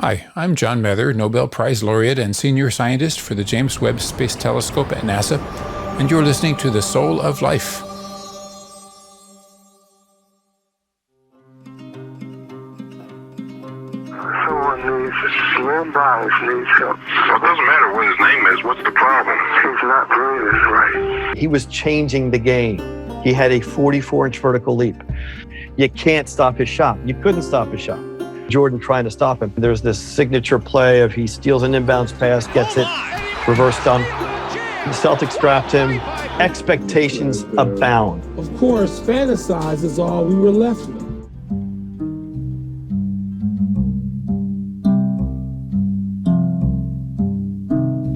Hi, I'm John Mather, Nobel Prize Laureate and Senior Scientist for the James Webb Space Telescope at NASA, and you're listening to The Soul of Life. Len Bias needs help. Well, it doesn't matter what his name is. What's the problem? He's not breathing right. He was changing the game. He had a 44-inch vertical leap. You can't stop his shot. You couldn't stop his shot. Jordan trying to stop him. There's this signature play of he steals an inbounds pass, gets it, reverse dunk. The Celtics draft him. Expectations abound. Of course, fantasize is all we were left with.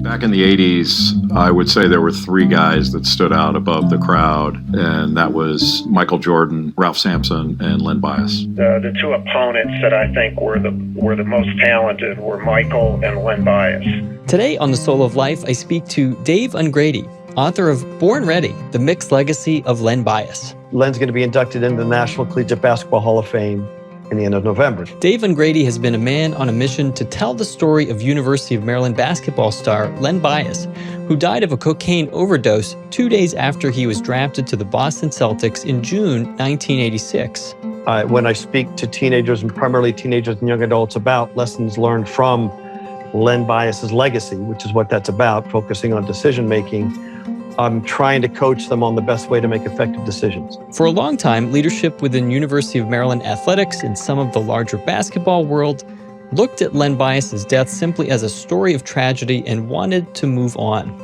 Back in the 80s, I would say there were three guys that stood out above the crowd, and that was Michael Jordan, Ralph Sampson, and Len Bias. The two opponents that I think were the most talented were Michael and Len Bias. Today on The Soul of Life, I speak to Dave Ungrady, author of Born Ready, The Mixed Legacy of Len Bias. Len's going to be inducted into the National Collegiate Basketball Hall of Fame in the end of November. Dave Ungrady has been a man on a mission to tell the story of University of Maryland basketball star Len Bias, who died of a cocaine overdose 2 days after he was drafted to the Boston Celtics in June 1986. When I speak to teenagers, and primarily teenagers and young adults, about lessons learned from Len Bias's legacy, which is what that's about, focusing on decision-making, I'm trying to coach them on the best way to make effective decisions. For a long time, leadership within University of Maryland athletics and some of the larger basketball world looked at Len Bias's death simply as a story of tragedy and wanted to move on.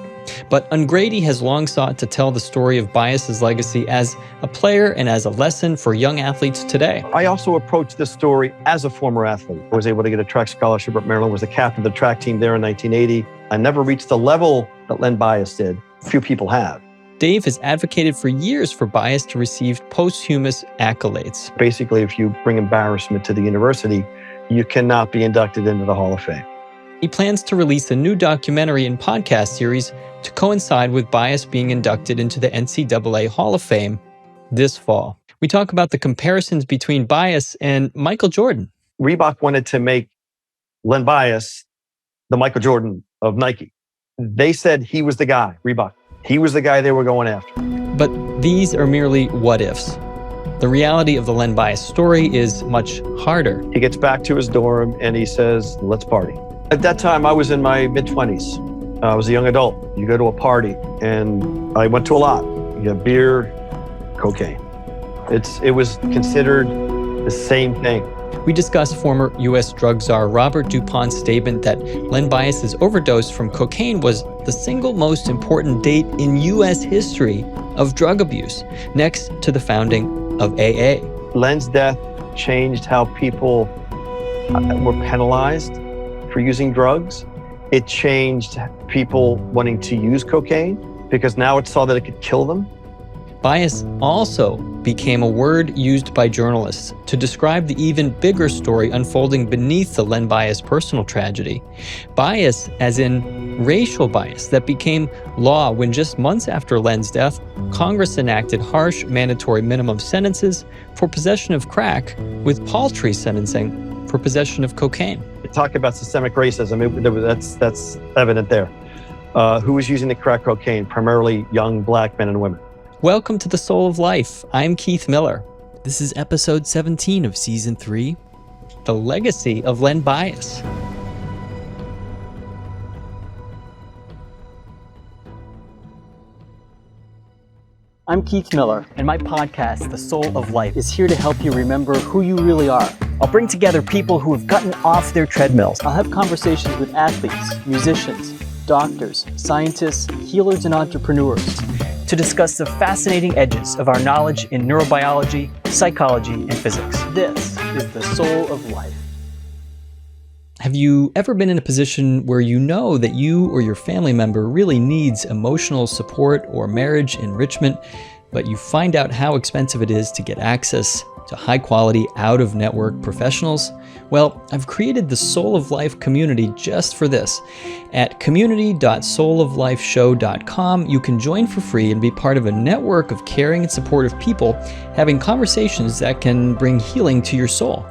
But Ungrady has long sought to tell the story of Bias's legacy as a player and as a lesson for young athletes today. I also approached this story as a former athlete. I was able to get a track scholarship at Maryland, was the captain of the track team there in 1980. I never reached the level that Len Bias did. Few people have. Dave has advocated for years for Bias to receive posthumous accolades. Basically, if you bring embarrassment to the university, you cannot be inducted into the Hall of Fame. He plans to release a new documentary and podcast series to coincide with Bias being inducted into the NCAA Hall of Fame this fall. We talk about the comparisons between Bias and Michael Jordan. Reebok wanted to make Len Bias the Michael Jordan of Nike. They said he was the guy, Reebok. He was the guy they were going after. But these are merely what-ifs. The reality of the Len Bias story is much harder. He gets back to his dorm and he says, let's party. At that time, I was in my mid-20s. I was a young adult. You go to a party, and I went to a lot. You have beer, cocaine. It was considered the same thing. We discuss former U.S. drug czar Robert DuPont's statement that Len Bias's overdose from cocaine was the single most important date in U.S. history of drug abuse, next to the founding of AA. Len's death changed how people were penalized for using drugs. It changed people wanting to use cocaine because now it saw that it could kill them. Bias also became a word used by journalists to describe the even bigger story unfolding beneath the Len Bias personal tragedy. Bias, as in racial bias, that became law when just months after Len's death, Congress enacted harsh mandatory minimum sentences for possession of crack with paltry sentencing for possession of cocaine. Talk about systemic racism, that's evident there. Who was using the crack cocaine? Primarily young black men and women. Welcome to The Soul of Life. I'm Keith Miller. This is episode 17 of season 3, The Legacy of Len Bias. I'm Keith Miller, and my podcast, The Soul of Life, is here to help you remember who you really are. I'll bring together people who have gotten off their treadmills. I'll have conversations with athletes, musicians, doctors, scientists, healers, and entrepreneurs to discuss the fascinating edges of our knowledge in neurobiology, psychology, and physics. This is The Soul of Life. Have you ever been in a position where you know that you or your family member really needs emotional support or marriage enrichment, but you find out how expensive it is to get access to high-quality, out-of-network professionals? Well, I've created the Soul of Life community just for this. At community.souloflifeshow.com, you can join for free and be part of a network of caring and supportive people having conversations that can bring healing to your soul.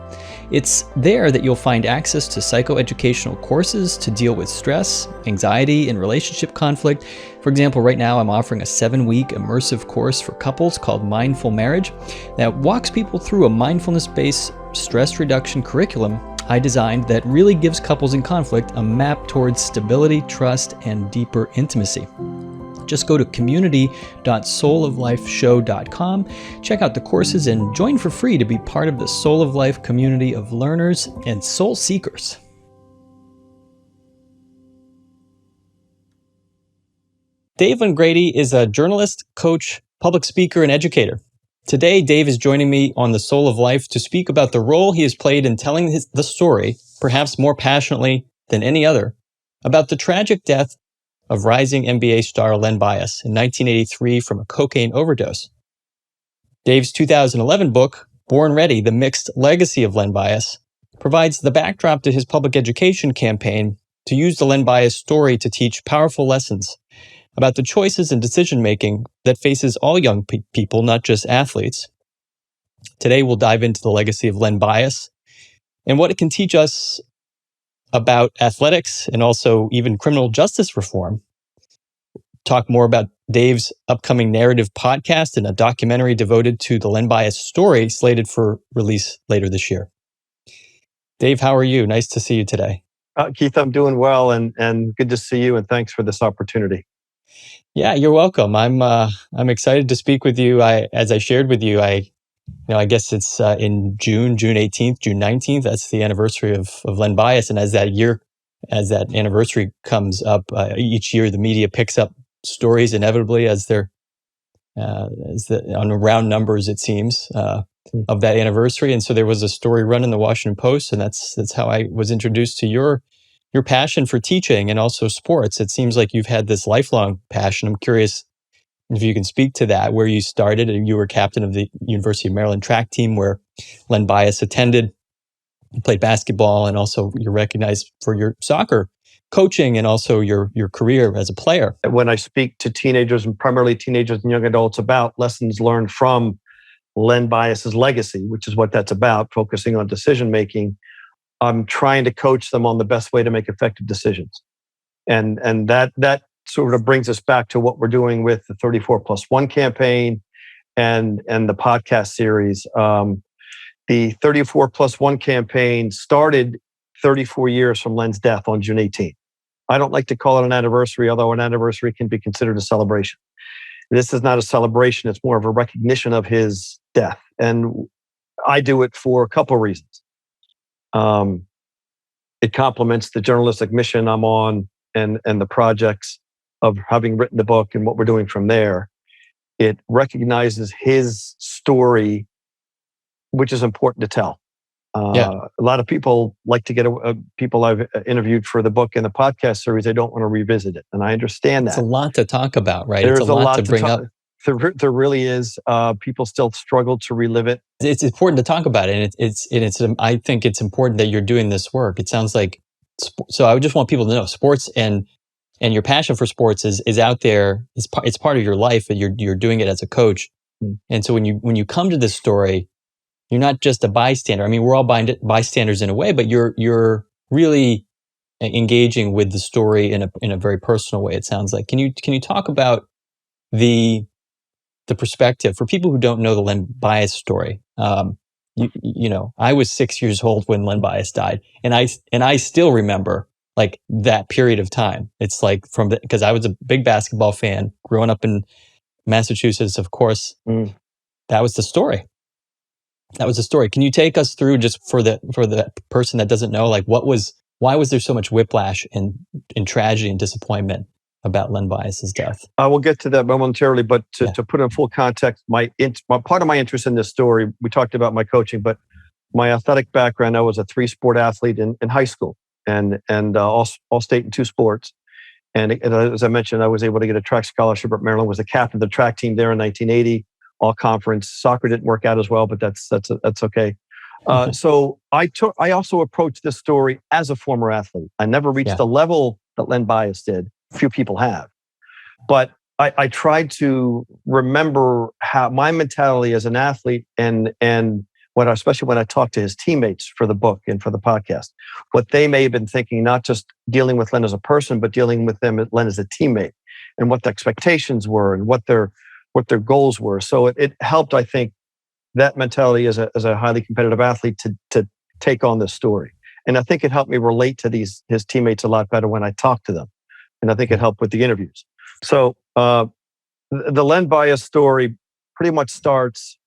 It's there that you'll find access to psychoeducational courses to deal with stress, anxiety, and relationship conflict. For example, right now I'm offering a 7-week immersive course for couples called Mindful Marriage that walks people through a mindfulness-based stress reduction curriculum I designed that really gives couples in conflict a map towards stability, trust, and deeper intimacy. Just go to community.souloflifeshow.com, check out the courses, and join for free to be part of the Soul of Life community of learners and soul seekers. Dave Ungrady is a journalist, coach, public speaker, and educator. Today, Dave is joining me on the Soul of Life to speak about the role he has played in telling the story, perhaps more passionately than any other, about the tragic death of rising NBA star Len Bias in 1983 from a cocaine overdose. Dave's 2011 book, Born Ready: The Mixed Legacy of Len Bias, provides the backdrop to his public education campaign to use the Len Bias story to teach powerful lessons about the choices and decision-making that faces all young people, not just athletes. Today, we'll dive into the legacy of Len Bias and what it can teach us about athletics and also even criminal justice reform. Talk more about Dave's upcoming narrative podcast and a documentary devoted to the Len Bias story slated for release later this year. Dave, how are you? Nice to see you today. Keith, I'm doing well, and good to see you, and thanks for this opportunity. Yeah, you're welcome. I'm excited to speak with you. As I shared with you, I guess it's in June 18th, June 19th. That's the anniversary of Len Bias, and as that anniversary comes up, each year the media picks up stories inevitably on round numbers, it seems, of that anniversary. And so there was a story run in the Washington Post, and that's how I was introduced to your passion for teaching and also sports. It seems like you've had this lifelong passion. I'm curious if you can speak to that, where you started. You were captain of the University of Maryland track team where Len Bias attended. You played basketball, and also you're recognized for your soccer coaching and also your career as a player. When I speak to teenagers, and primarily teenagers and young adults, about lessons learned from Len Bias's legacy, which is what that's about, focusing on decision making, I'm trying to coach them on the best way to make effective decisions. And that sort of brings us back to what we're doing with the 34+1 campaign and the podcast series. The 34+1 campaign started 34 years from Len's death on June 18th. I don't like to call it an anniversary, although an anniversary can be considered a celebration. This is not a celebration. It's more of a recognition of his death. And I do it for a couple of reasons. It complements the journalistic mission I'm on and the projects of having written the book and what we're doing from there. It recognizes his story, which is important to tell. A lot of people like to get people I've interviewed for the book and the podcast series, they don't want to revisit it. And I understand that. It's a lot to talk about, right? There's it's a lot to bring up. There really is. People still struggle to relive it. It's important to talk about it. And I think it's important that you're doing this work. It sounds like, so I would just want people to know sports and your passion for sports is out there. It's part of your life, and you're doing it as a coach. And so when you come to this story, you're not just a bystander. I mean, we're all bystanders in a way, but you're really engaging with the story in a very personal way. It sounds like. Can you talk about the perspective for people who don't know the Len Bias story? I was 6 years old when Len Bias died, and I still remember like that period of time. It's like because I was a big basketball fan growing up in Massachusetts, of course. That was the story. Can you take us through, just for the person that doesn't know, like why was there so much whiplash and tragedy and disappointment about Len Bias's death? I will get to that momentarily, but to put in full context, my part of my interest in this story, we talked about my coaching, but my athletic background, I was a 3-sport athlete in high school and all state in 2 sports. And as I mentioned, I was able to get a track scholarship at Maryland, was the captain of the track team there in 1980, all conference. Soccer didn't work out as well, but that's okay. So I also approached this story as a former athlete. I never reached the level that Len Bias did. Few people have. But I tried to remember how my mentality as an athlete and especially when I talked to his teammates for the book and for the podcast, what they may have been thinking, not just dealing with Len as a person, but dealing with Len as a teammate, and what the expectations were and what their goals were. So it helped, I think, that mentality as a highly competitive athlete to take on this story. And I think it helped me relate to his teammates a lot better when I talked to them. And I think it helped with the interviews. So the Len Bias story pretty much starts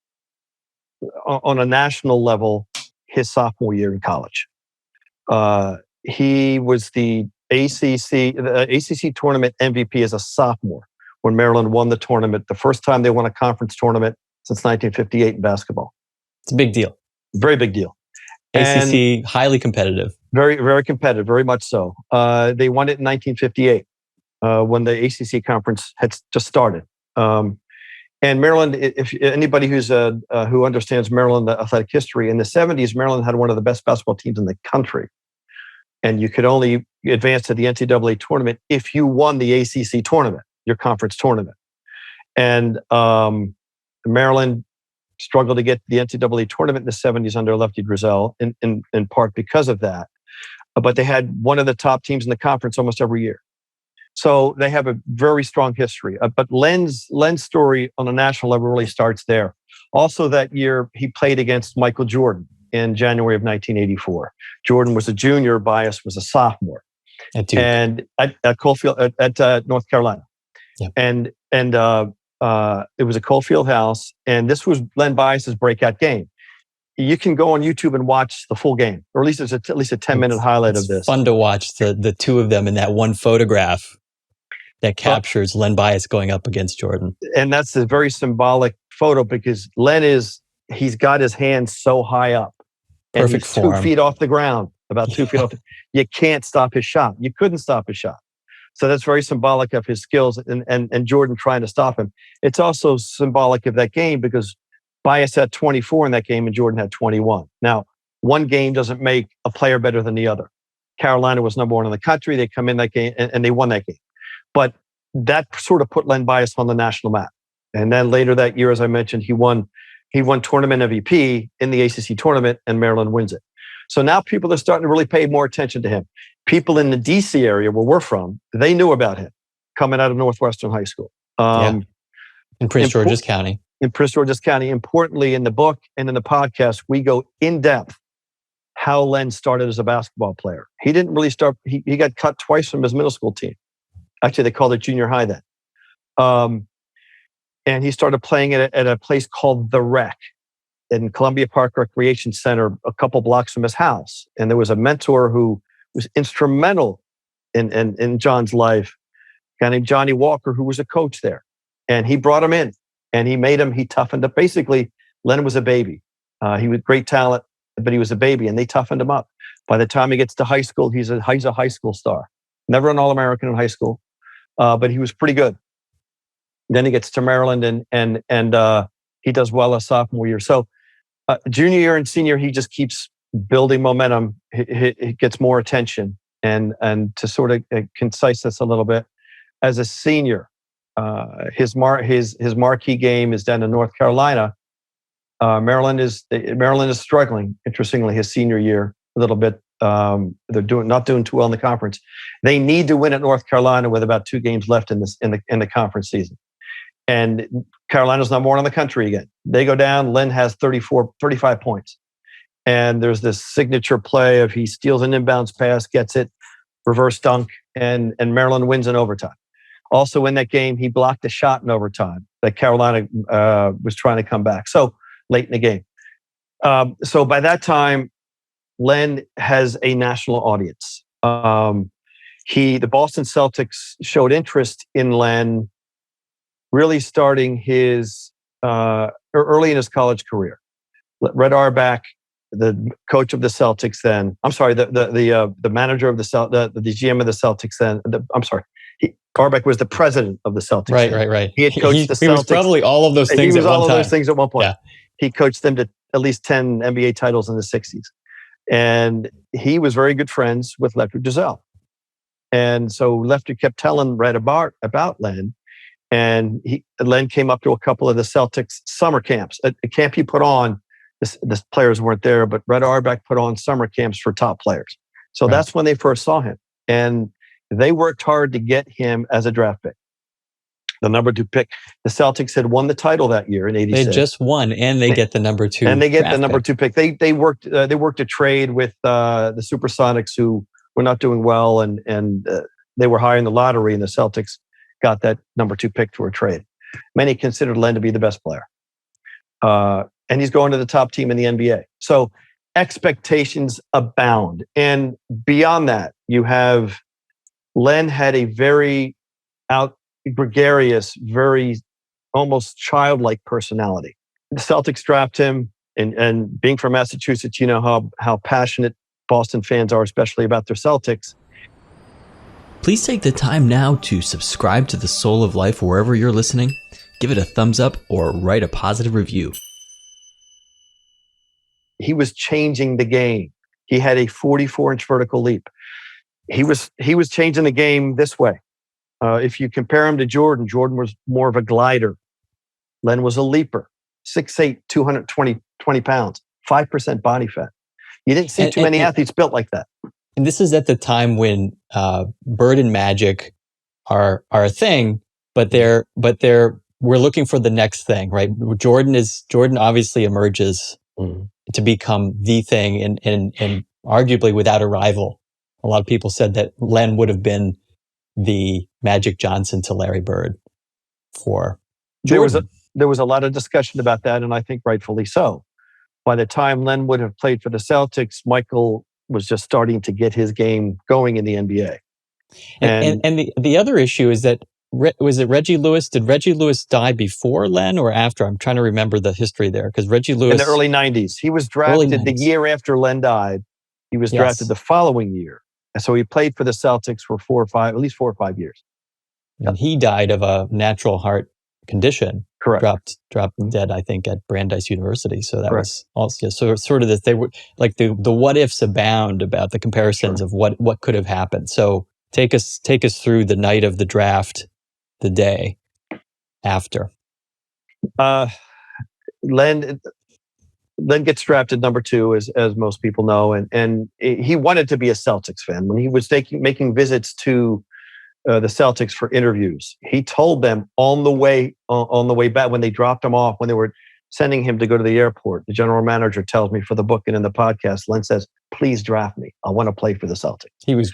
on a national level his sophomore year in college. He was the ACC tournament MVP as a sophomore when Maryland won the tournament, the first time they won a conference tournament since 1958 in basketball. It's a big deal. Very big deal. ACC, And highly competitive. very, very competitive, very much so. They won it in 1958 when the ACC conference had just started. And Maryland, if anybody who understands Maryland athletic history, in the 70s, Maryland had one of the best basketball teams in the country. And you could only advance to the NCAA tournament if you won the ACC tournament, your conference tournament. And Maryland struggled to get the NCAA tournament in the 70s under Lefty Driesell, in part because of that. But they had one of the top teams in the conference almost every year. So they have a very strong history. But Len's story on a national level really starts there. Also that year, he played against Michael Jordan in January of 1984. Jordan was a junior, Bias was a sophomore. At Duke. And at Coalfield, at North Carolina. Yeah. And it was a Coalfield House. And this was Len Bias's breakout game. You can go on YouTube and watch the full game, or at least there's at least a 10-minute highlight of this. Fun to watch the two of them in that one photograph that captures Len Bias going up against Jordan. And that's a very symbolic photo because he's got his hands so high up. And Perfect he's form. 2 feet off the ground, about 2 feet off. You can't stop his shot. You couldn't stop his shot. So that's very symbolic of his skills and Jordan trying to stop him. It's also symbolic of that game because Bias had 24 in that game and Jordan had 21. Now, one game doesn't make a player better than the other. Carolina was number one in the country. They come in that game and they won that game. But that sort of put Len Bias on the national map. And then later that year, as I mentioned, he won tournament MVP in the ACC tournament and Maryland wins it. So now people are starting to really pay more attention to him. People in the DC area where we're from, they knew about him coming out of Northwestern High School. In Prince George's County. In Prince George's County. Importantly, in the book and in the podcast, we go in depth how Len started as a basketball player. He didn't really start, he got cut twice from his middle school team. Actually, they called it junior high then. And he started playing at a place called The Rec in Columbia Park Recreation Center, a couple blocks from his house. And there was a mentor who was instrumental in John's life, a guy named Johnny Walker, who was a coach there. And he brought him in and he toughened up. Basically, Len was a baby. He was great talent, but he was a baby and they toughened him up. By the time he gets to high school, he's a high school star. Never an All-American in high school, but he was pretty good. Then he gets to Maryland and he does well as sophomore year. So junior year and senior, he just keeps building momentum. He gets more attention. And to sort of concise this a little bit, as a senior, his marquee game is down in North Carolina. Maryland is struggling. Interestingly, his senior year a little bit. They're not doing too well in the conference. They need to win at North Carolina with about 2 games left in the conference season. And Carolina's number one in the country again. They go down. Len has 35 points. And there's this signature play of he steals an inbounds pass, gets it, reverse dunk, and Maryland wins in overtime. Also in that game, he blocked a shot in overtime that Carolina was trying to come back. So late in the game. So by that time, Len has a national audience. The Boston Celtics showed interest in Len really starting early in his college career. Red Auerbach, the coach of the Celtics then, the manager of the GM of the Celtics then, Auerbach was the president of the Celtics. Right. He had coached the Celtics. He was probably all of those things at one time. He was all of those things at one point. Yeah. He coached them to at least 10 NBA titles in the 60s. And he was very good friends with Lefty Driesell. And so Lefty kept telling Red about Len. And Len came up to a couple of the Celtics summer camps, a camp he put on the players weren't there, but Red Auerbach put on summer camps for top players. So that's when they first saw him. And they worked hard to get him as a draft pick. The number 2 pick. The Celtics had won the title that year in '86. They just won, and they get the number 2. And they get the number 2 pick. They worked a trade with the Supersonics, who were not doing well, and they were high in the lottery, and the Celtics got that number 2 pick through a trade. Many considered Len to be the best player. And he's going to the top team in the NBA. So expectations abound. And beyond that, you have Len had a very gregarious, very almost childlike personality. The Celtics draft him, and being from Massachusetts, you know how passionate Boston fans are, especially about their Celtics. Please take the time now to subscribe to The Soul of Life wherever you're listening. Give it a thumbs up or write a positive review. He was changing the game. He had a 44-inch vertical leap. He was changing the game this way. If you compare him to Jordan, Jordan was more of a glider. Len was a leaper, 6'8", 220 pounds, 5% body fat. You didn't see too many athletes built like that. And this is at the time when Bird and Magic are a thing, but we're looking for the next thing, right? Jordan obviously emerges to become the thing, and arguably without a rival. A lot of people said that Len would have been the Magic Johnson to Larry Bird for Jordan. There was a lot of discussion about that, and I think rightfully so. By the time Len would have played for the Celtics, Michael was just starting to get his game going in the NBA. And the other issue is that, was it Reggie Lewis? Did Reggie Lewis die before Len or after? I'm trying to remember the history there, because Reggie Lewis... In the early 90s. He was drafted the year after Len died. He was drafted the following year. And so he played for the Celtics for at least 4 or 5 years. And he died of a natural heart condition. Correct. Dropped dead, I think, at Brandeis University. So that was also sort of that they were like the what ifs abound about the comparisons of what could have happened. So take us through the night of the draft, the day after. Len gets drafted number 2, as most people know, and he wanted to be a Celtics fan. When he was making visits to the Celtics for interviews, he told them on the way back, when they dropped him off, when they were sending him to go to the airport, the general manager tells me for the book and in the podcast, Len says, "Please draft me. I want to play for the Celtics." He was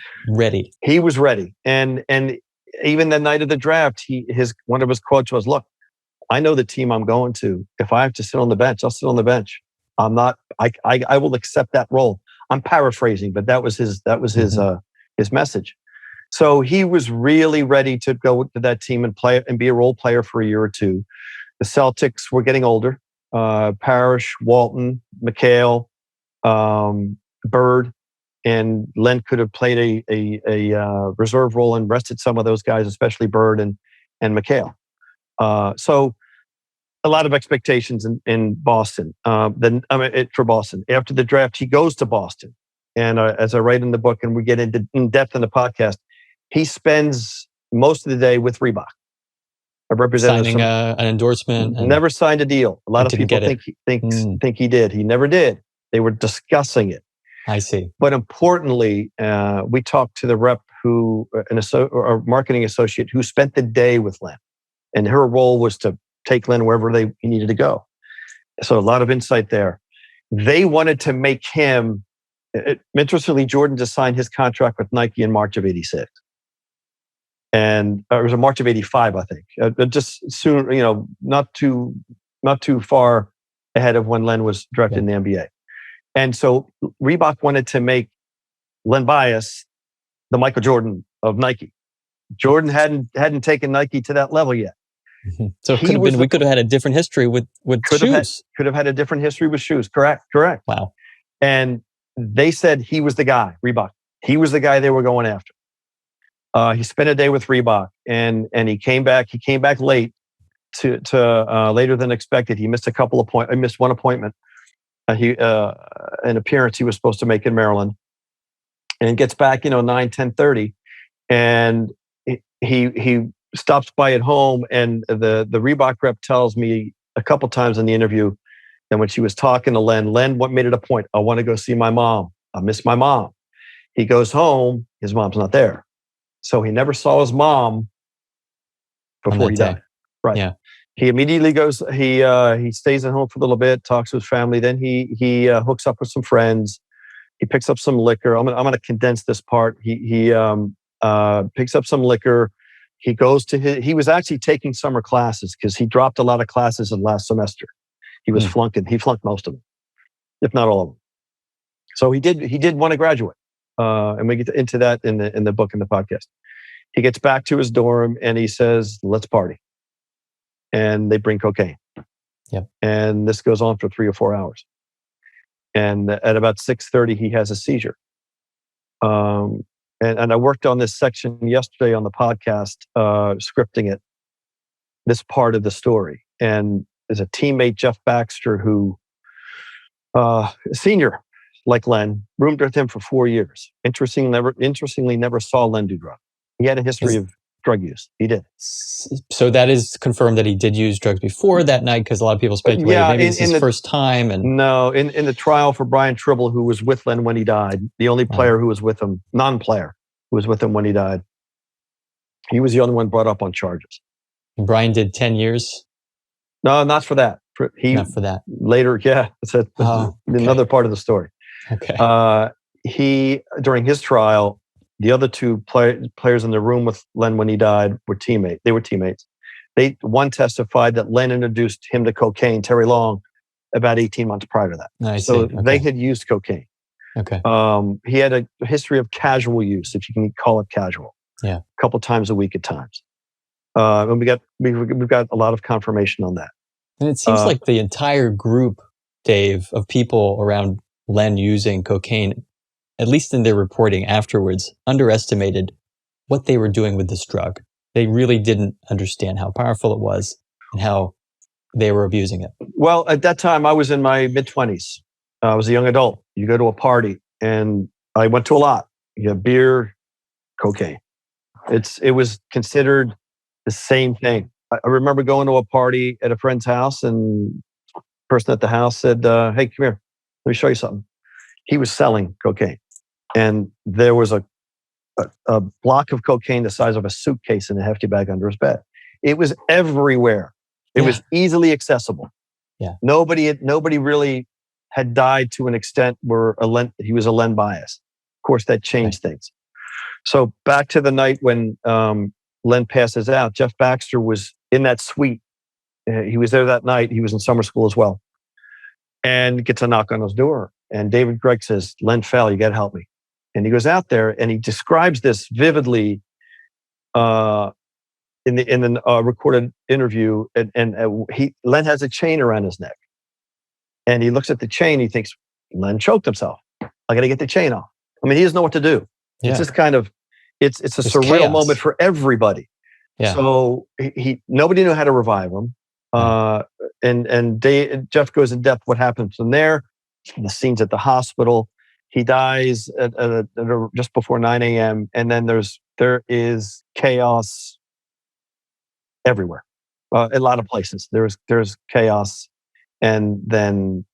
ready. And even the night of the draft, one of his quotes was, "Look, I know the team I'm going to. If I have to sit on the bench, I'll sit on the bench. I'm not. I will accept that role." I'm paraphrasing, but that was his message. So he was really ready to go to that team and play and be a role player for a year or two. The Celtics were getting older. Parrish, Walton, McHale, Bird, and Len could have played a reserve role and rested some of those guys, especially Bird and McHale. So a lot of expectations in Boston. For Boston. After the draft, he goes to Boston. And as I write in the book, and we get in depth in the podcast, he spends most of the day with Reebok. A representative signing an endorsement. Never signed a deal. A lot of people think he did. He never did. They were discussing it. I see. But importantly, we talked to the rep a marketing associate who spent the day with Len, and her role was to take Len wherever he needed to go. So a lot of insight there. They wanted to make him. Interestingly, Jordan just signed his contract with Nike in March of '86. And it was in March of '85, I think. Just soon, not too far ahead of when Len was drafted in the NBA. And so Reebok wanted to make Len Bias the Michael Jordan of Nike. Jordan hadn't taken Nike to that level yet. So we could have had a different history with shoes. Could have had a different history with shoes. Correct. Wow. And they said he was the guy, Reebok. He was the guy they were going after. He spent a day with Reebok, and he came back. He came back late to later than expected. He missed He missed one appointment. An appearance he was supposed to make in Maryland, and gets back 9:30, and he stops by at home, and the Reebok rep tells me a couple times in the interview, And when she was talking to Len made it a point. I want to go see my mom. I miss my mom. He goes home. His mom's not there. So he never saw his mom before he died. Right. Yeah. He immediately goes, he stays at home for a little bit, talks to his family. Then he hooks up with some friends. He picks up some liquor. I'm gonna condense this part. He picks up some liquor. He goes to he was actually taking summer classes because he dropped a lot of classes in last semester. He was flunking. He flunked most of them, if not all of them. So he did want to graduate. And we get into that in the book and the podcast. He gets back to his dorm and he says, let's party. And they bring cocaine. Yep. And this goes on for 3 or 4 hours. And at about 6:30, he has a seizure. And I worked on this section yesterday on the podcast, scripting it, this part of the story. And there's a teammate, Jeff Baxter, who, senior, like Len, roomed with him for 4 years. Interestingly, never saw Len do drugs. He had a history of drug use. He did. So that is confirmed that he did use drugs before that night, because a lot of people speculate maybe it's his first time. And no, in the trial for Brian Tribble, who was with Len when he died, the only player who was with him, non-player, who was with him when he died, he was the only one brought up on charges. Brian did 10 years? No, not for that. Not for that. Later, yeah. That's another part of the story. Okay. He, during his trial, the other two players in the room with Len when he died were teammates. They were teammates. One testified that Len introduced him to cocaine, Terry Long, about 18 months prior to that. So they had used cocaine. Okay. He had a history of casual use, if you can call it casual. Yeah. A couple times a week at times. And we've got a lot of confirmation on that. And it seems like the entire group, Dave, of people around Len using cocaine, at least in their reporting afterwards, underestimated what they were doing with this drug. They really didn't understand how powerful it was and how they were abusing it. Well, at that time, I was in my mid-20s. I was a young adult. You go to a party, and I went to a lot. You have beer, cocaine. It was considered the same thing. I remember going to a party at a friend's house, and the person at the house said, hey, come here. Let me show you something. He was selling cocaine. And there was a block of cocaine the size of a suitcase in a hefty bag under his bed. It was everywhere. It was easily accessible. Yeah. Nobody really had died to an extent where he was a Len Bias. Of course, that changed things. So back to the night when Len passes out, Jeff Baxter was in that suite. He was there that night. He was in summer school as well. And gets a knock on his door. And David Gregg says, Len fell, you got to help me. And he goes out there and he describes this vividly in the recorded interview. And Len has a chain around his neck. And he looks at the chain. He thinks, Len choked himself. I got to get the chain off. I mean, he doesn't know what to do. Yeah. It's just kind of, it's a surreal chaos. Moment for everybody. Yeah. So nobody knew how to revive him. Jeff goes in depth what happens from there. The scenes at the hospital. He dies at just before 9 a.m. And then there is chaos everywhere. A lot of places. There's chaos, and then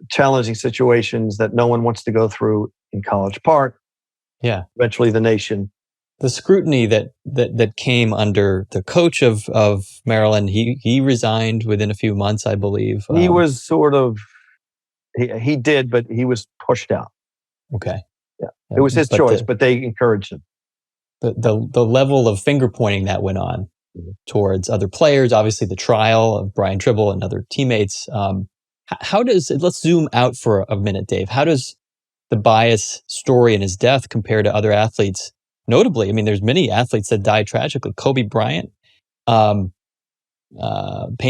challenging situations that no one wants to go through in College Park. Yeah. Eventually, the nation. The scrutiny that came under the coach of Maryland, he resigned within a few months, I believe. He was sort of, he did, but he was pushed out. Okay. Yeah. It was his choice, but they encouraged him. The level of finger pointing that went on towards other players, obviously the trial of Brian Tribble and other teammates. Let's zoom out for a minute, Dave. How does the Bias story and his death compare to other athletes? Notably, I mean, there's many athletes that died tragically. Kobe Bryant, Payne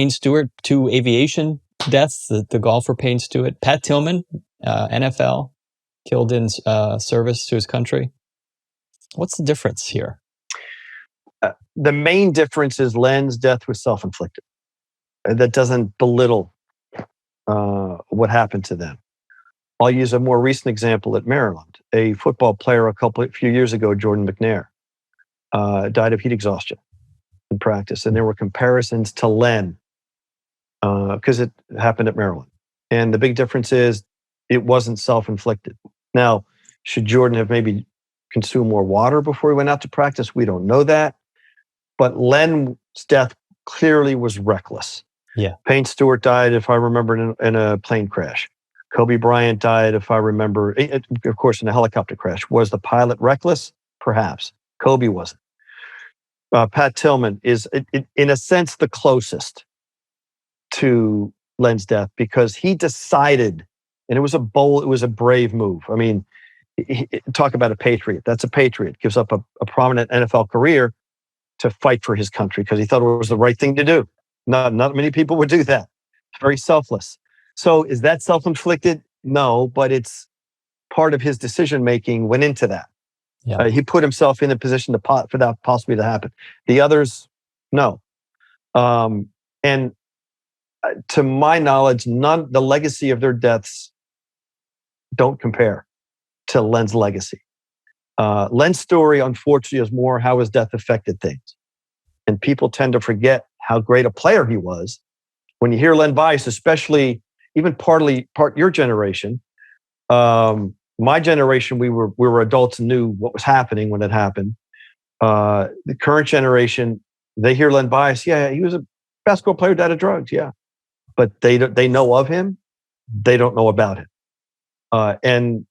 Stewart, 2 aviation deaths, the golfer Payne Stewart, Pat Tillman, NFL, killed in service to his country. What's the difference here? The main difference is Len's death was self-inflicted. That doesn't belittle what happened to them. I'll use a more recent example at Maryland. A football player a few years ago, Jordan McNair, died of heat exhaustion in practice. And there were comparisons to Len because it happened at Maryland. And the big difference is it wasn't self-inflicted. Now, should Jordan have maybe consumed more water before he went out to practice? We don't know that. But Len's death clearly was reckless. Yeah. Payne Stewart died, if I remember, in a plane crash. Kobe Bryant died, if I remember, of course, in a helicopter crash. Was the pilot reckless? Perhaps. Kobe wasn't. Pat Tillman is, in a sense, the closest to Len's death because he decided, and it was a brave move. I mean, talk about a patriot. That's a patriot. Gives up a prominent NFL career to fight for his country because he thought it was the right thing to do. Not many people would do that. It's very selfless. So is that self-inflicted? No, but it's part of his decision-making went into that. Yeah. He put himself in a position for that possibly to happen. The others, no. And to my knowledge, the legacy of their deaths don't compare to Len's legacy. Len's story, unfortunately, is more how his death affected things. And people tend to forget how great a player he was. When you hear Len Bias, especially even part your generation, my generation, we were adults and knew what was happening when it happened. The current generation, they hear Len Bias, yeah, he was a basketball player, died of drugs, yeah. But they know of him, they don't know about him. And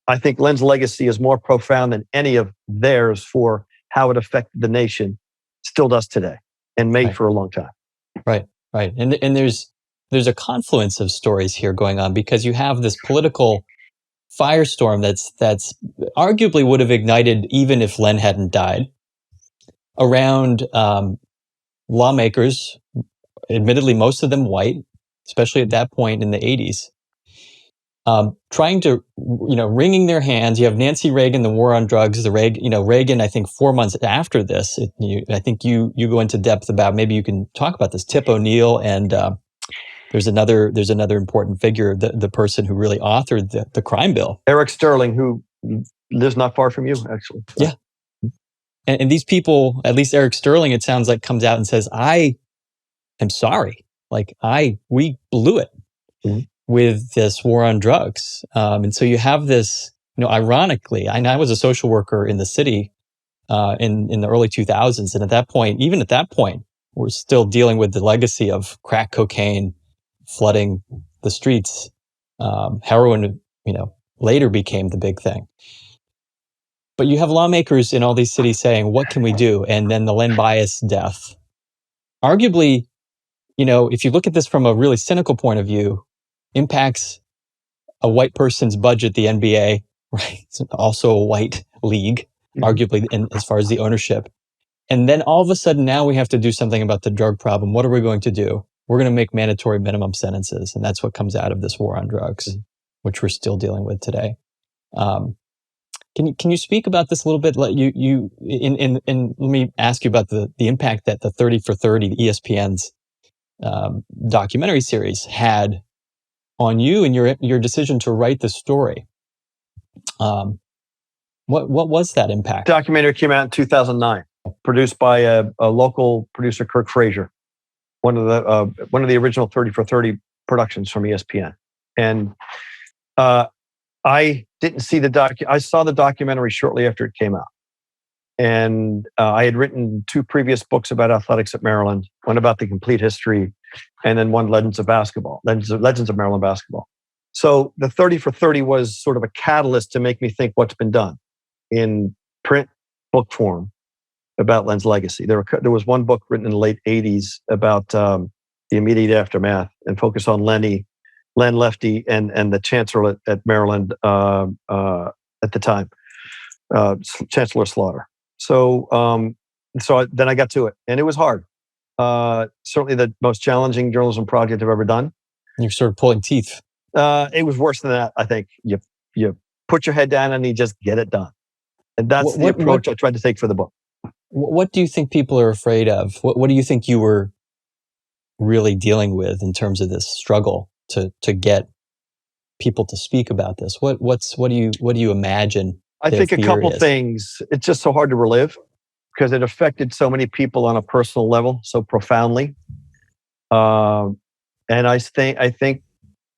I think Len's legacy is more profound than any of theirs for how it affected the nation, still does today, and may for a long time. Right. And there's a confluence of stories here going on because you have this political firestorm that's arguably would have ignited even if Len hadn't died around lawmakers, admittedly most of them white, especially at that point in the 80s, trying to, wringing their hands. You have Nancy Reagan, the war on drugs, Reagan, I think 4 months after this, I think you go into depth about, maybe you can talk about this, Tip O'Neill, and there's another important figure, the person who really authored the crime bill. Eric Sterling, who lives not far from you, actually. Yeah. And these people, at least Eric Sterling, it sounds like, comes out and says, I am sorry. We blew it. Mm-hmm. With this war on drugs. And so you have this, ironically, I was a social worker in the city in the early 2000s. And even at that point, we're still dealing with the legacy of crack cocaine flooding the streets. Heroin, later became the big thing. But you have lawmakers in all these cities saying, what can we do? And then the Len Bias death. Arguably, if you look at this from a really cynical point of view, impacts a white person's budget, the NBA, right? It's also a white league, arguably, as far as the ownership. And then all of a sudden now we have to do something about the drug problem. What are we going to do? We're going to make mandatory minimum sentences. And that's what comes out of this war on drugs, which we're still dealing with today. Can you speak about this a little bit? Let me ask you about the impact that the 30 for 30, ESPN's documentary series had on you and your decision to write the story. What was that impact? The documentary came out in 2009, produced by a local producer, Kirk Frazier, one of the original 30 for 30 productions from ESPN. And I didn't see I saw the documentary shortly after it came out. And I had written 2 previous books about athletics at Maryland, one about the complete history, and then one Legends of Maryland basketball. So the 30 for 30 was sort of a catalyst to make me think what's been done in print book form about Len's legacy. There was one book written in the late 80s about the immediate aftermath and focused on Len Lefty and the chancellor at Maryland at the time, Chancellor Slaughter. So then I got to it, and it was hard. Certainly the most challenging journalism project I've ever done. You're sort of pulling teeth. It was worse than that, I think. You put your head down and you just get it done. And that's the approach I tried to take for the book. What do you think people are afraid of? What do you think you were really dealing with in terms of this struggle to get people to speak about this? What do you imagine? I think a couple things. It's just so hard to relive because it affected so many people on a personal level so profoundly. And I think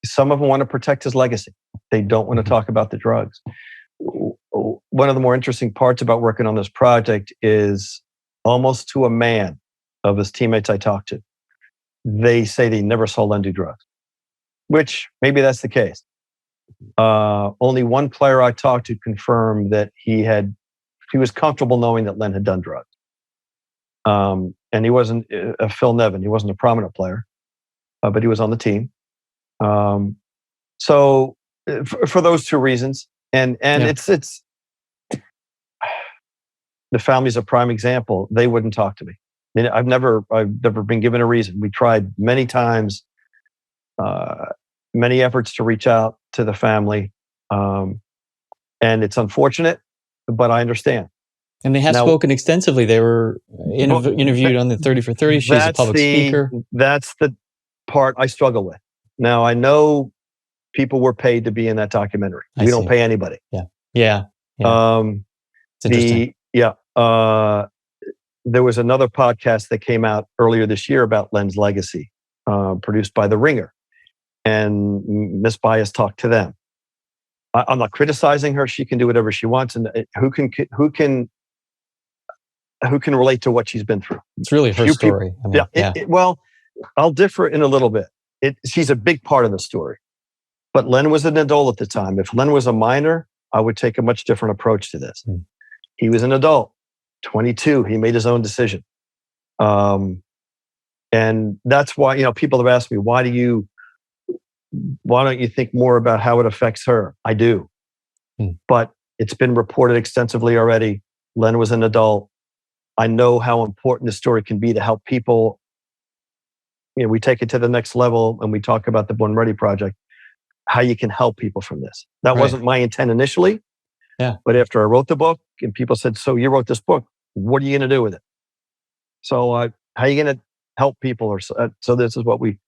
some of them want to protect his legacy. They don't want to talk about the drugs. One of the more interesting parts about working on this project is almost to a man of his teammates I talked to, they say they never saw Len do drugs, which maybe that's the case. Only one player I talked to confirmed that he was comfortable knowing that Len had done drugs. And he wasn't Phil Nevin. He wasn't a prominent player, but he was on the team. So for those two reasons, and it's the family's a prime example. They wouldn't talk to me. I mean, I've never been given a reason. We tried many times, many efforts to reach out to the family, and it's unfortunate, but I understand. And they have spoken extensively. They were interviewed on the 30 for 30. She's a public speaker. That's the part I struggle with. Now, I know people were paid to be in that documentary. We don't pay anybody. Yeah. It's interesting. There was another podcast that came out earlier this year about Len's legacy, produced by The Ringer. And Miss Bias talked to them. I'm not criticizing her. She can do whatever she wants. And who can relate to what she's been through? It's really her story. Well, I'll differ in a little bit. She's a big part of the story. But Len was an adult at the time. If Len was a minor, I would take a much different approach to this. He was an adult, 22. He made his own decision. And that's why, people have asked me, why don't you think more about how it affects her? I do. But it's been reported extensively already. Len was an adult. I know how important this story can be to help people. We take it to the next level and we talk about the Born Ready Project, how you can help people from this. That wasn't my intent initially. Yeah. But after I wrote the book and people said, so you wrote this book, what are you going to do with it? So how are you going to help people? So this is what we've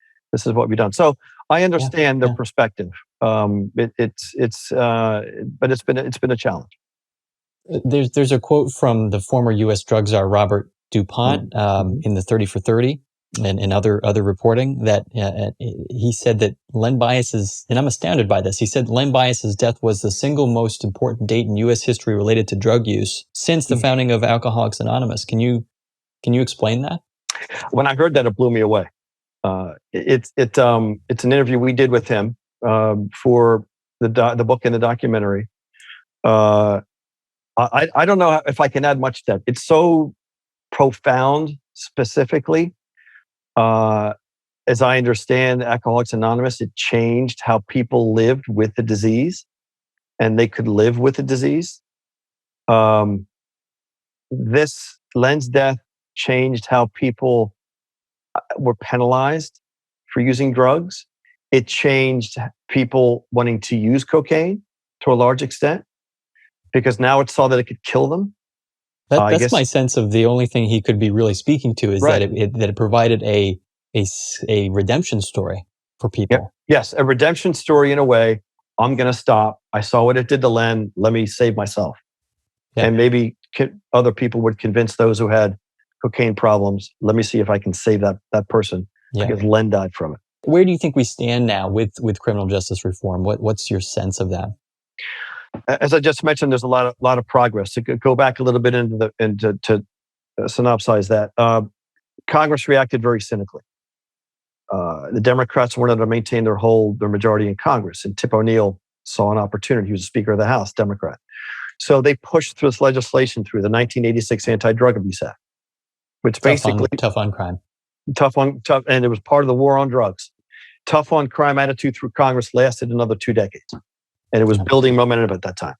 done. So I understand their perspective. But it's been a challenge. There's a quote from the former U.S. drug czar Robert DuPont in the 30 for 30 and other reporting that he said that Len Bias's, and I'm astounded by this, he said Len Bias's death was the single most important date in U.S. history related to drug use since the founding of Alcoholics Anonymous. Can you explain that? When I heard that, it blew me away. It's an interview we did with him for the book and the documentary. I don't know if I can add much to that. It's so profound, specifically. As I understand Alcoholics Anonymous, it changed how people lived with the disease, and they could live with the disease. This Len's death changed how people were penalized for using drugs. It changed people wanting to use cocaine to a large extent, because now it saw that it could kill them. That's my sense of the only thing he could be really speaking to is that it provided a redemption story for people. Yep. Yes, a redemption story in a way. I'm going to stop. I saw what it did to Len. Let me save myself. Yeah. And maybe other people would convince those who had cocaine problems. Let me see if I can save that person because Len died from it. Where do you think we stand now with criminal justice reform? What's your sense of that? As I just mentioned, there's a lot of progress. To go back a little bit to synopsize that, Congress reacted very cynically. The Democrats wanted to maintain their majority in Congress, and Tip O'Neill saw an opportunity. He was the Speaker of the House, Democrat. So they pushed this legislation through the 1986 Anti-Drug Abuse Act, which basically tough on crime, tough, and it was part of the war on drugs. Tough on crime attitude through Congress lasted another 2 decades. And it was building momentum at that time.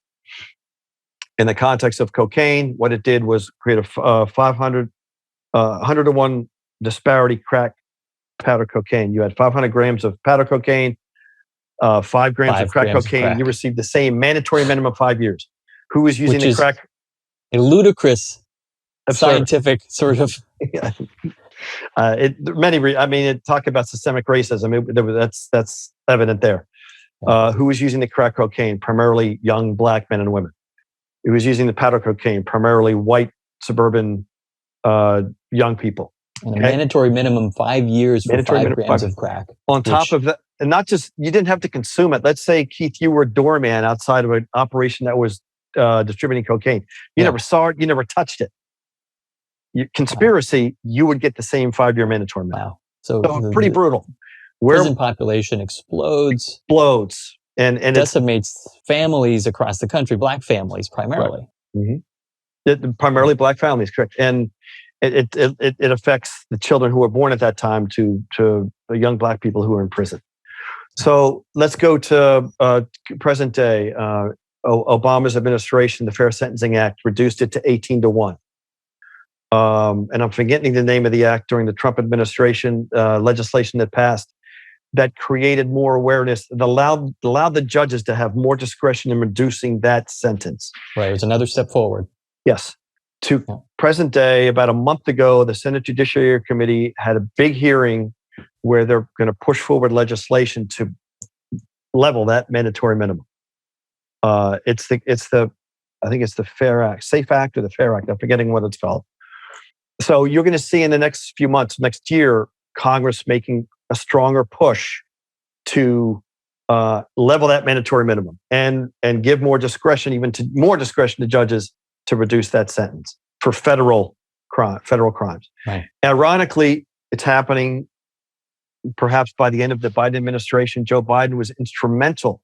In the context of cocaine, what it did was create a 100 to 1 disparity crack powder cocaine. You had 500 grams of powder cocaine, 5 grams of crack cocaine. You received the same mandatory minimum of 5 years. Who was using the crack? A ludicrous scientific sort of. Talk about systemic racism. That's evident there. Who was using the crack cocaine? Primarily young black men and women. Who was using the powder cocaine? Primarily white suburban young people. And a mandatory minimum 5 years for 5 grams of crack. On top of that, and not just, you didn't have to consume it. Let's say, Keith, you were a doorman outside of an operation that was distributing cocaine. You never saw it. You never touched it. Conspiracy, you would get the same 5-year mandatory minimum. Wow. So pretty brutal. Prison population explodes. And decimates families across the country, black families primarily. Right. Mm-hmm. Primarily black families, correct. And it affects the children who were born at that time to young black people who are in prison. So let's go to present day. Obama's administration, the Fair Sentencing Act, reduced it to 18-1. And I'm forgetting the name of the act during the Trump administration, legislation that passed that created more awareness, that allowed the judges to have more discretion in reducing that sentence. Right. It was another step forward. Yes. To present day, about a month ago, the Senate Judiciary Committee had a big hearing where they're going to push forward legislation to level that mandatory minimum. I think it's the Fair Act, Safe Act or the Fair Act. I'm forgetting what it's called. So you're going to see in the next few months, next year, Congress making a stronger push to level that mandatory minimum and give more discretion, to judges to reduce that sentence for federal crimes. Right. Ironically, it's happening perhaps by the end of the Biden administration. Joe Biden was instrumental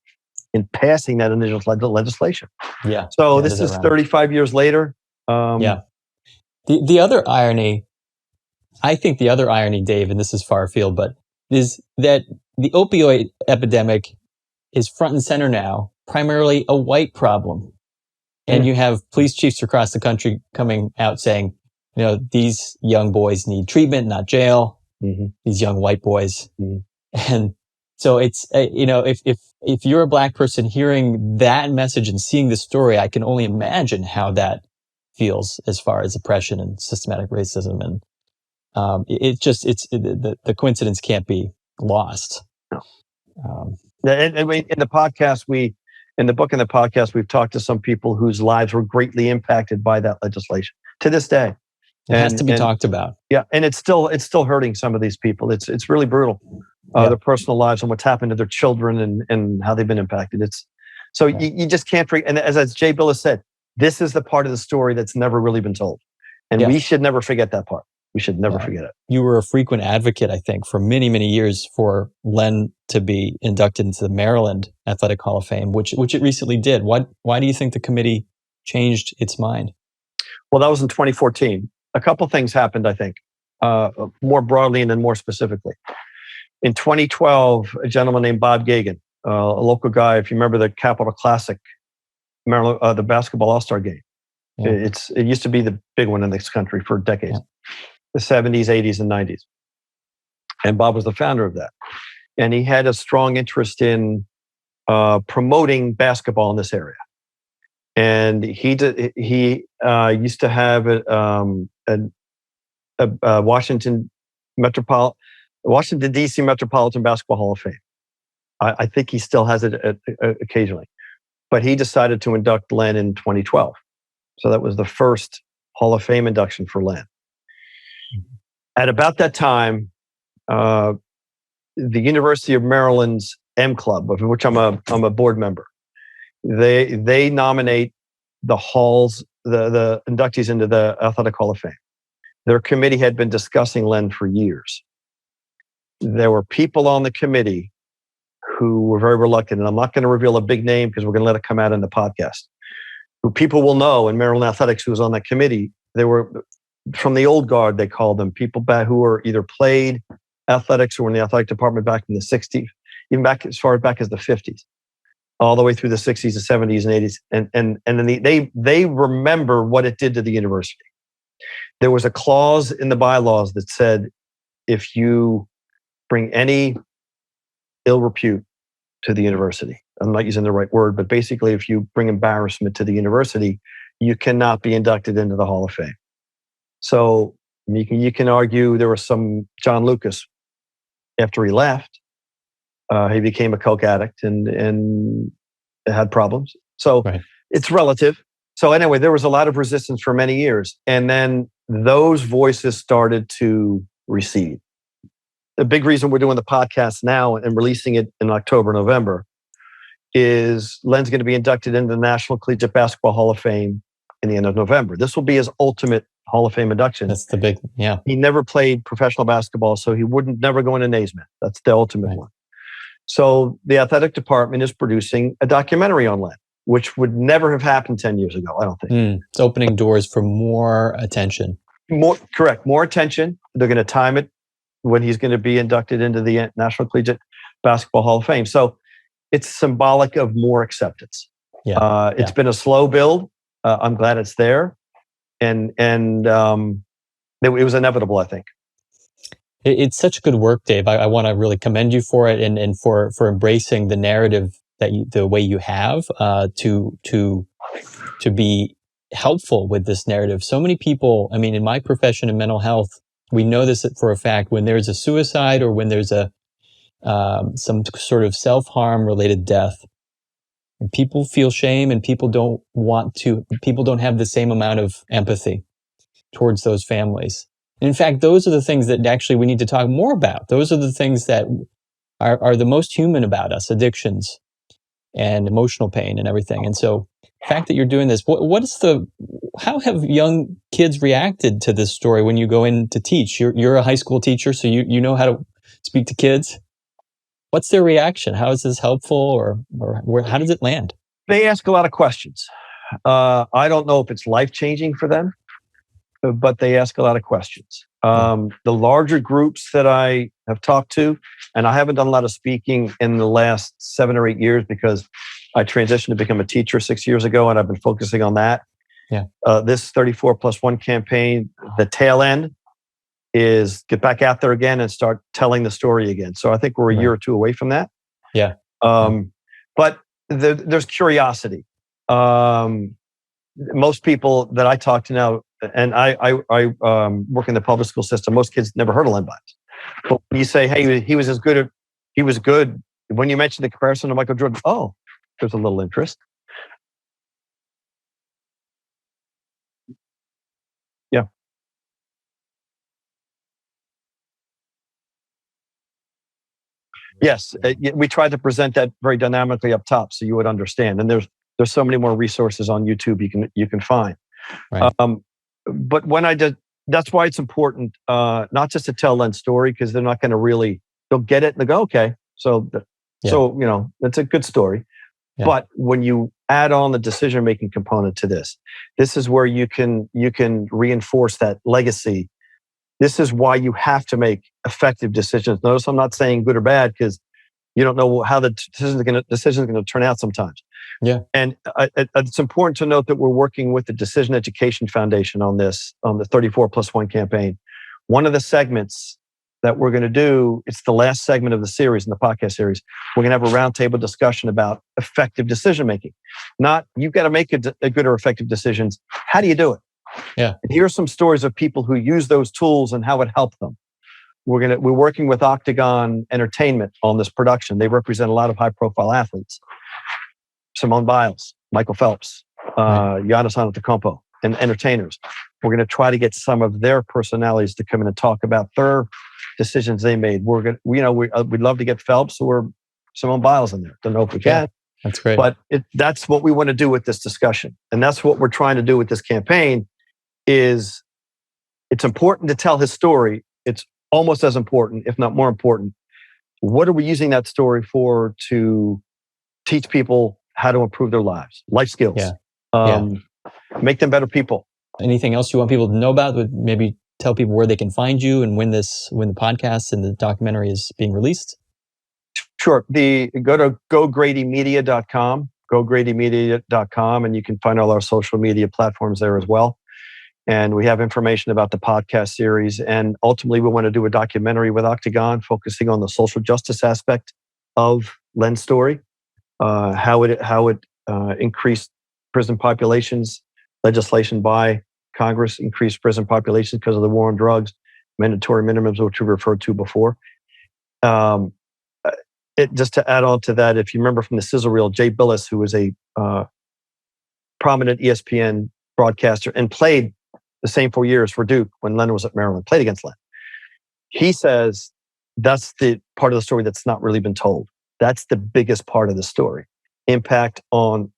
in passing that initial legislation. Yeah. So this is 35 years later. The other irony, I think the other irony, Dave, and this is far afield, but is that the opioid epidemic is front and center now, primarily a white problem. And you have police chiefs across the country coming out saying, these young boys need treatment, not jail. Mm-hmm. These young white boys. Mm-hmm. And so it's, if you're a black person hearing that message and seeing the story, I can only imagine how that feels as far as oppression and systematic racism. And the coincidence can't be lost. No. In the podcast, in the book and the podcast, we've talked to some people whose lives were greatly impacted by that legislation to this day. It has to be talked about. Yeah, and it's still hurting some of these people. It's really brutal, their personal lives and what's happened to their children and how they've been impacted. You just can't forget. And as Jay Billis said, this is the part of the story that's never really been told, and we should never forget that part. We should never forget it. You were a frequent advocate, I think, for many, many years for Len to be inducted into the Maryland Athletic Hall of Fame, which it recently did. Why do you think the committee changed its mind? Well, that was in 2014. A couple things happened, I think, more broadly and then more specifically. In 2012, a gentleman named Bob Gagan, a local guy, if you remember the Capitol Classic, Maryland, the basketball All-Star game. Yeah. It used to be the big one in this country for decades. Yeah. The 70s, 80s, and 90s. And Bob was the founder of that. And he had a strong interest in promoting basketball in this area. And he used to have a Washington D.C. Metropolitan Basketball Hall of Fame. I think he still has it occasionally. But he decided to induct Len in 2012. So that was the first Hall of Fame induction for Len. At about that time, the University of Maryland's M Club, of which I'm a board member, they nominate the halls, the inductees into the Athletic Hall of Fame. Their committee had been discussing Len for years. There were people on the committee who were very reluctant, and I'm not going to reveal a big name because we're going to let it come out in the podcast, who people will know in Maryland athletics who was on that committee. They were from the old guard, they called them, people back who were either played athletics or were in the athletic department back in the 60s, even back as far back as the 50s, all the way through the 60s, the 70s, and 80s. And then they remember what it did to the university. There was a clause in the bylaws that said, if you bring any ill repute to the university, I'm not using the right word, but basically if you bring embarrassment to the university, you cannot be inducted into the Hall of Fame. So you can argue there was some John Lucas, after he left, he became a coke addict and had problems. So It's relative. So anyway, there was a lot of resistance for many years. And then those voices started to recede. The big reason we're doing the podcast now and releasing it in October, November is Len's going to be inducted into the National Collegiate Basketball Hall of Fame in the end of November. This will be his ultimate Hall of Fame induction. That's the big, yeah. He never played professional basketball, so he wouldn't never go into Naismith. That's the ultimate one. So the athletic department is producing a documentary on Len, which would never have happened 10 years ago, I don't think. It's opening doors for more attention. Correct. More attention. They're going to time it when he's going to be inducted into the National Collegiate Basketball Hall of Fame. So it's symbolic of more acceptance. It's been a slow build. I'm glad it's there. And it was inevitable, I think. It's such good work, Dave. I want to really commend you for it and for embracing the narrative the way you have to be helpful with this narrative. So many people, I mean, in my profession in mental health, we know this for a fact. When there's a suicide or when there's some sort of self-harm related death, people feel shame and people don't have the same amount of empathy towards those families. And in fact, those are the things that actually we need to talk more about. Those are the things that are the most human about us: addictions and emotional pain and everything. And so the fact that you're doing this, how have young kids reacted to this story when you go in to teach? You're a high school teacher, so you know how to speak to kids. What's their reaction? How is this helpful, or how does it land? They ask a lot of questions. I don't know if it's life-changing for them, but they ask a lot of questions. The larger groups that I have talked to, and I haven't done a lot of speaking in the last 7 or 8 years because I transitioned to become a teacher 6 years ago, and I've been focusing on that. Yeah. This 34+1 campaign, the tail end is get back out there again and start telling the story again. So I think we're a year or two away from that. Yeah. But there's curiosity. Most people that I talk to now, and I work in the public school system, most kids never heard of Len Bias. But when you say, hey, he was good. When you mention the comparison to Michael Jordan, oh, there's a little interest. Yeah. Yes, we tried to present that very dynamically up top so you would understand. And there's so many more resources on YouTube you can find. Right. But when I did, that's why it's important not just to tell Len's story, because they're not going to they'll get it and they go, okay, so it's a good story. Yeah. But when you add on the decision-making component to this is where you can reinforce that legacy. This is why you have to make effective decisions. Notice I'm not saying good or bad, because you don't know how the decision is going to turn out sometimes. Yeah. And it's important to note that we're working with the Decision Education Foundation on the 34+1 campaign. One of the segments that we're going to do, it's the last segment of the series, in the podcast series, we're going to have a roundtable discussion about effective decision making. Not you've got to make a good or effective decisions. How do you do it? Yeah. And here are some stories of people who use those tools and how it helped them. We're working with Octagon Entertainment on this production. They represent a lot of high-profile athletes: Simone Biles, Michael Phelps, Giannis Antetokounmpo, and entertainers. We're going to try to get some of their personalities to come in and talk about their decisions they made. We'd love to get Phelps or Simone Biles in there. Don't know if we can. That's great. But that's what we want to do with this discussion, and that's what we're trying to do with this campaign. Is it's important to tell his story. It's almost as important, if not more important. What are we using that story for to teach people how to improve their lives, life skills, make them better people? Anything else you want people to know about? Maybe tell people where they can find you and when the podcast and the documentary is being released? Sure. Go to gogradymedia.com, and you can find all our social media platforms there as well. And we have information about the podcast series. And ultimately, we want to do a documentary with Octagon focusing on the social justice aspect of Len's story, how it increased prison populations, legislation by Congress increased prison populations because of the war on drugs, mandatory minimums, which we referred to before. Just to add on to that, if you remember from the sizzle reel, Jay Billis, who was a prominent ESPN broadcaster and played the same 4 years for Duke when Len was at Maryland, played against Len. He says that's the part of the story that's not really been told. That's the biggest part of the story. Impact on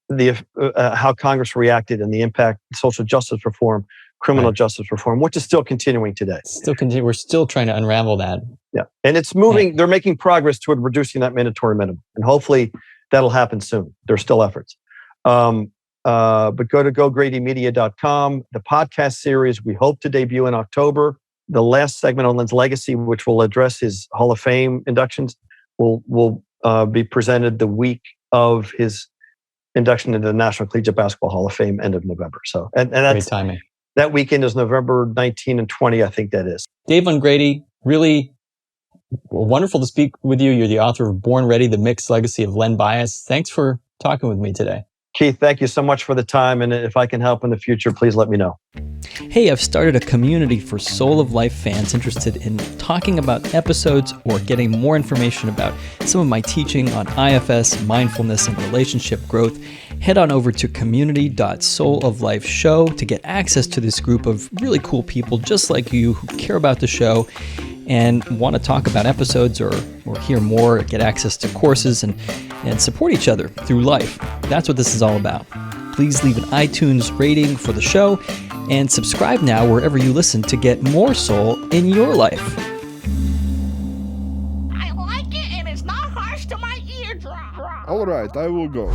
the how Congress reacted and the impact social justice reform, criminal justice reform, which is still continuing today. We're still trying to unravel that. Yeah, and it's moving. They're making progress toward reducing that mandatory minimum, and hopefully that'll happen soon. There's still efforts. But go to gogradymedia.com. The podcast series we hope to debut in October. The last segment on Len's legacy, which will address his Hall of Fame inductions, will be presented the week of his induction into the National Collegiate Basketball Hall of Fame, end of November. So, and that's great timing. That weekend is November 19 and 20, I think that is. Dave Ungrady, really wonderful to speak with you. You're the author of Born Ready, The Mixed Legacy of Len Bias. Thanks for talking with me today. Keith, thank you so much for the time. And if I can help in the future, please let me know. Hey, I've started a community for Soul of Life fans interested in talking about episodes or getting more information about some of my teaching on IFS, mindfulness, and relationship growth. Head on over to community.souloflifeshow to get access to this group of really cool people just like you who care about the show and want to talk about episodes or hear more, get access to courses and support each other through life. That's what this is all about. Please leave an iTunes rating for the show and subscribe now wherever you listen to get more soul in your life. I like it and it's not harsh to my eardrum. All right, I will go.